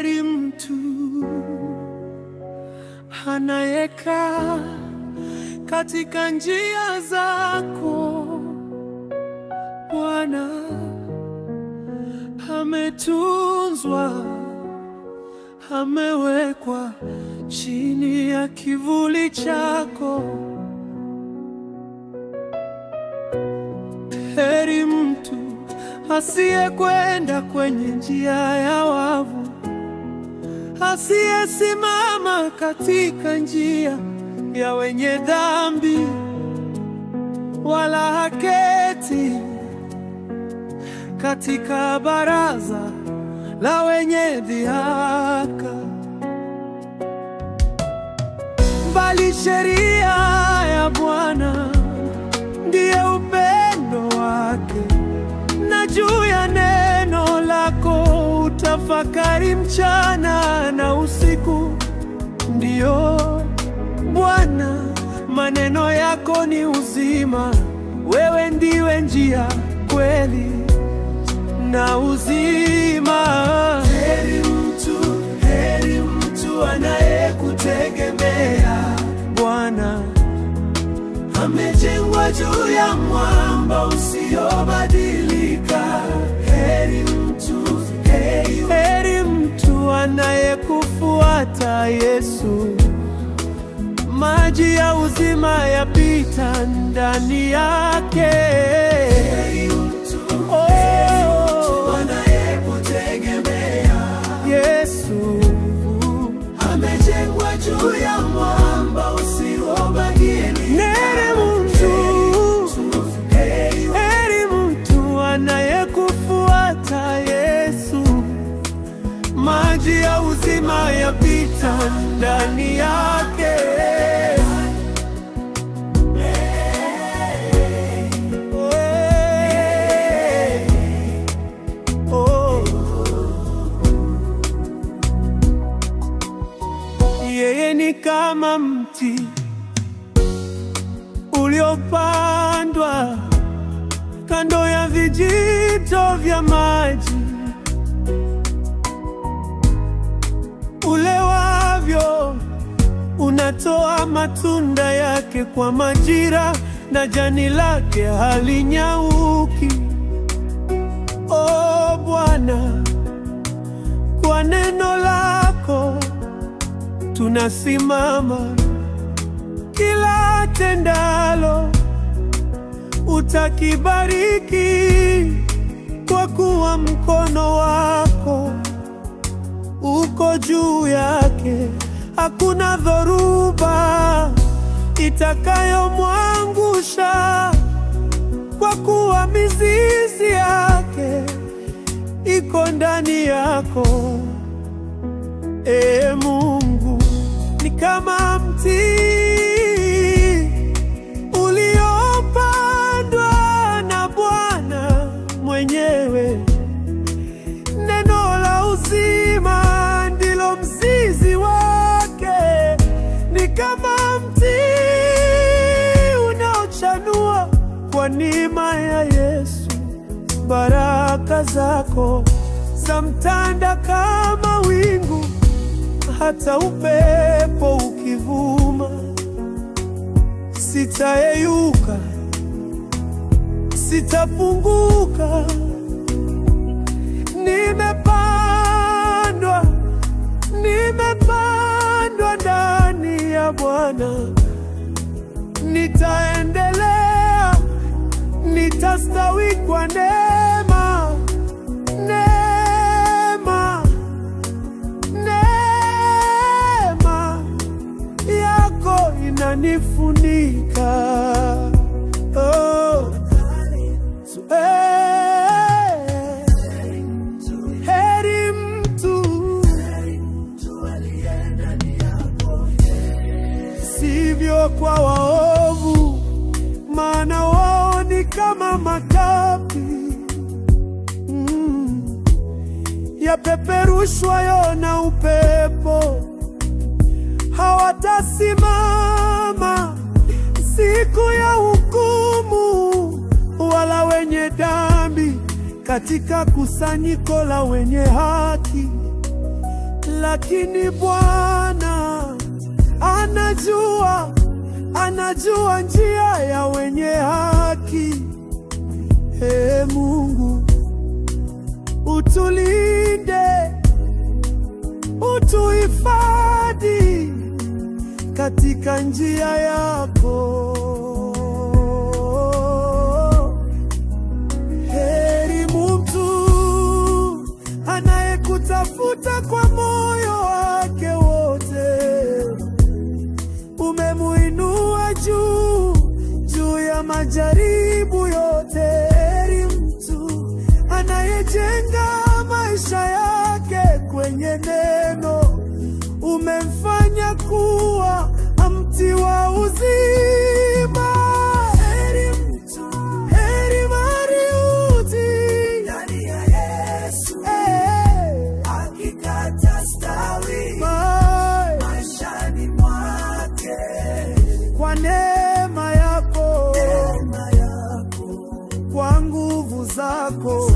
Heri mtu anayekaa katika njia zako. Bwana ametunzwa, amewekwa chini ya kivuli chako. Heri mtu asiyekwenda kwenye njia ya wavu, asiyesimama katika njia ya wenye dhambi, wala haketi katika baraza la wenye dhihaka. Bali sheria ya Bwana ndiye upendo wake, na juu ya neno lako utafakari mchana na usiku. Ndiyo Bwana, maneno yako ni uzima, wewe ndiwe njia, kweli na uzima. Heri mtu anayekutegemea Bwana, amejengwa juu ya mwamba usiobadilika. Heri mtu anayekufuata Yesu, maji ya uzima yapita ndani yake. Heri mtu anayekutegemea Yesu, amejengwa juu ya mwamba usiobadilika. Heri mtu anayekufuata Yesu, maji ya uzima yapita ndani yake. Yeye ni kama mti uliopandwa kando ya vijito vya maji, ulewavyo unatoa matunda yake kwa majira, na jani lake halinyauki. O Bwana, kwa neno lako tunasimama, kila tendalo utakibariki, kwa kuwa mkono wako uko juu yake. Hakuna dhoruba itakayomwangusha, kwa kuwa mizizi yake iko ndani yako. Ee Mungu, ni kama mti uliopandwa na Bwana mwenyewe. Neno la uzima ndilo mzizi wake, ni kama mti unaochanua kwa neema ya Yesu. Baraka zako zamtanda kama wingu, hata upepo ukivuma sitayeyuka, sitapunguka. Nimepandwa ndani ya Bwana, nitaendelea, nitastawi kwa neema. Neema yako inanifunika. Oh. Heri mtu sivyo kwa waovu, maana wao ni kama makapi yapeperushwayo na upepo. Hawatasimama siku ya hukumu, wala wenye dhambi katika kusanyiko la wenye haki. lakini Bwana anajua njia ya wenye haki. Ee Mungu, utulinde, utuhifadhi katika njia yako. Heri mtu anayekutafuta kwa moyo wake wote. Umemuinua juu ya majaribu yote. Heri mtu anayejenga maisha yake kwenye neno. Umemfanya kuwa mti wa uzima. Heri mtu, heri Mariuti ndani ya Yesu, akikata stawi maishani mwake. Kwa neema yako, kwa nguvu zako